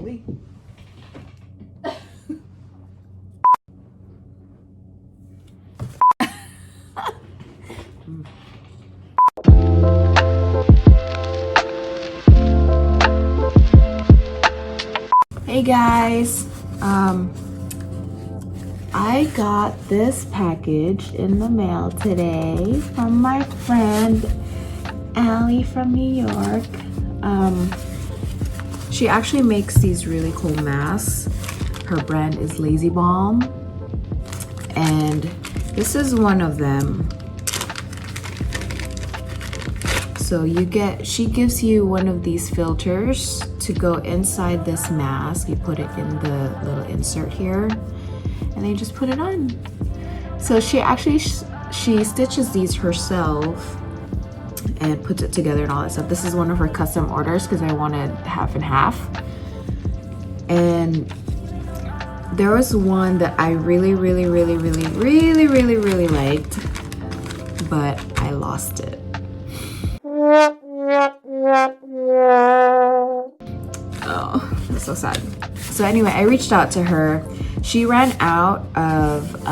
Chloe. Hey guys, I got this package in the mail today from my friend Allie from New York. She actually makes these really cool masks. Her brand is Lazy Balm, and this is one of them. So she gives you one of these filters to go inside this mask. You put it in the little insert here, and then you just put it on. So she stitches these herself and puts it together and all that stuff. This is one of her custom orders because I wanted half and half. And there was one that I really liked, but I lost it. Oh, that's so sad. So anyway, I reached out to her. She ran out of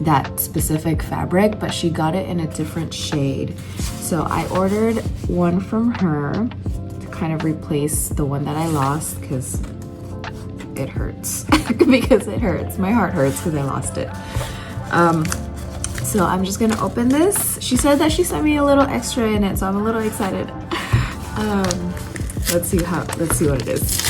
that specific fabric, but she got it in a different shade. So I ordered one from her to kind of replace the one that I lost because it hurts. Because it hurts. My heart hurts because I lost it. So I'm just gonna open this. She said that she sent me a little extra in it, so I'm a little excited. Let's see what it is.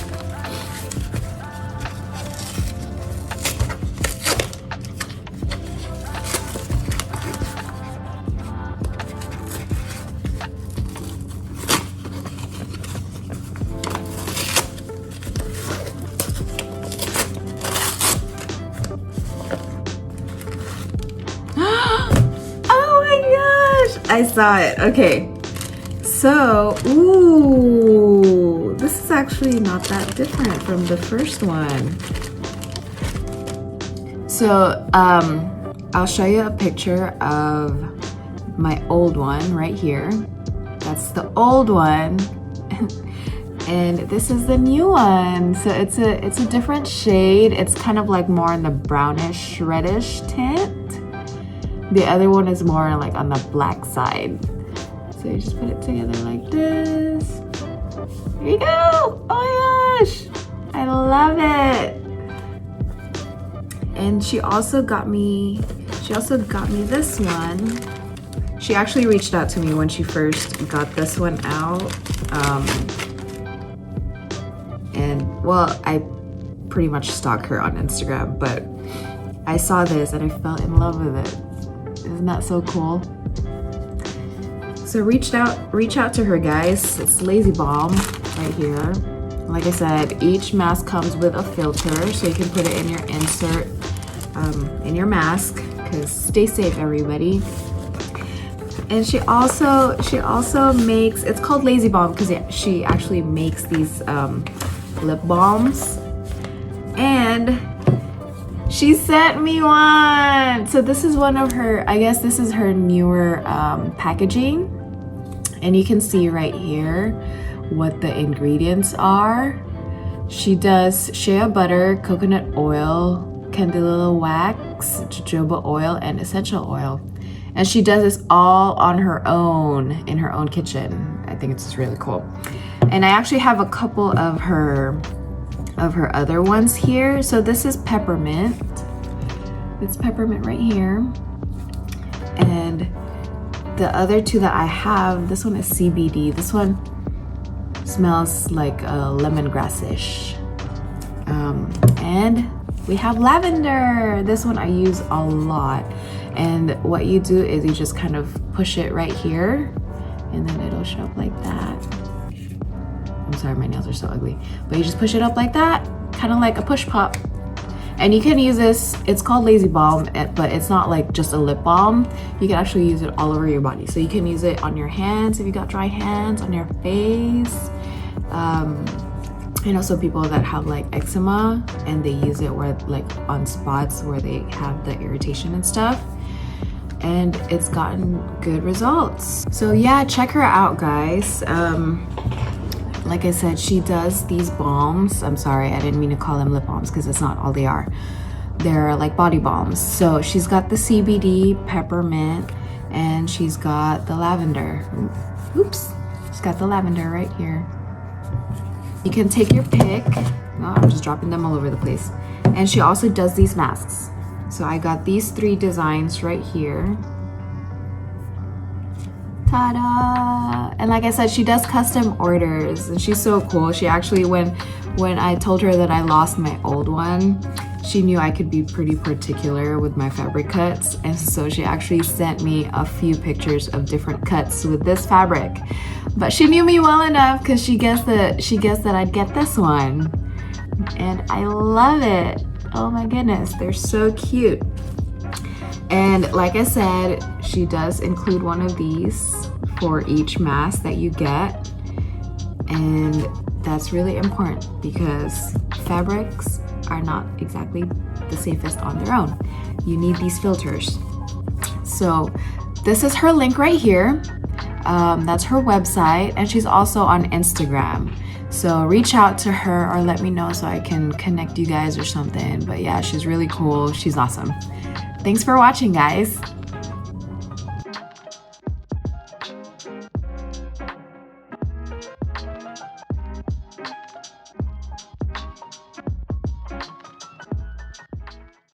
I saw it. Okay. So, ooh, this is actually not that different from the first one. So, I'll show you a picture of my old one right here. That's the old one. And this is the new one. So it's a different shade. It's kind of like more in the brownish, reddish tint. The other one is more like on the black side. So you just put it together like this. Here you go! Oh my gosh! I love it! And she also got me this one. She actually reached out to me when she first got this one out. And well, I pretty much stalk her on Instagram, but I saw this and I fell in love with it. Isn't that so cool? So reach out to her, guys. It's Lazy Balm right here. Like I said, each mask comes with a filter, so you can put it in your insert in your mask. Because stay safe, everybody. And she also makes, it's called Lazy Balm because she actually makes these lip balms, and she sent me one. So this is one of her, I guess this is her newer packaging. And you can see right here what the ingredients are. She does shea butter, coconut oil, candela wax, jojoba oil, and essential oil. And she does this all on her own, in her own kitchen. I think it's just really cool. And I actually have a couple of her other ones here. So this is peppermint. It's peppermint right here. And the other two that I have, this one is CBD. This one smells like lemongrass-ish. And we have lavender. This one I use a lot. And what you do is you just kind of push it right here, and then it'll show up like that. I'm sorry, my nails are so ugly. But you just push it up like that, kind of like a push pop. And you can use this, it's called Lazy Balm, but it's not like just a lip balm. You can actually use it all over your body. So you can use it on your hands if you got dry hands, on your face. I know some people that have like eczema and they use it where like on spots where they have the irritation and stuff. And it's gotten good results. So yeah, check her out, guys. like I said, she does these balms. I'm sorry, I didn't mean to call them lip balms because it's not all they are. They're like body balms. So she's got the CBD, peppermint, and she's got the lavender. Oops, she's got the lavender right here. You can take your pick. Oh, I'm just dropping them all over the place. And she also does these masks. So I got these 3 designs right here. Ta-da! And like I said, she does custom orders and she's so cool. She actually, when I told her that I lost my old one, she knew I could be pretty particular with my fabric cuts, and so she actually sent me a few pictures of different cuts with this fabric. But she knew me well enough because she guessed that I'd get this one, and I love it. Oh my goodness, they're so cute. And like I said, she does include one of these for each mask that you get, and that's really important because fabrics are not exactly the safest on their own. You need these filters. So this is her link right here. That's her website, and she's also on Instagram. So reach out to her or let me know so I can connect you guys or something. But yeah, she's really cool. She's awesome. Thanks for watching, guys.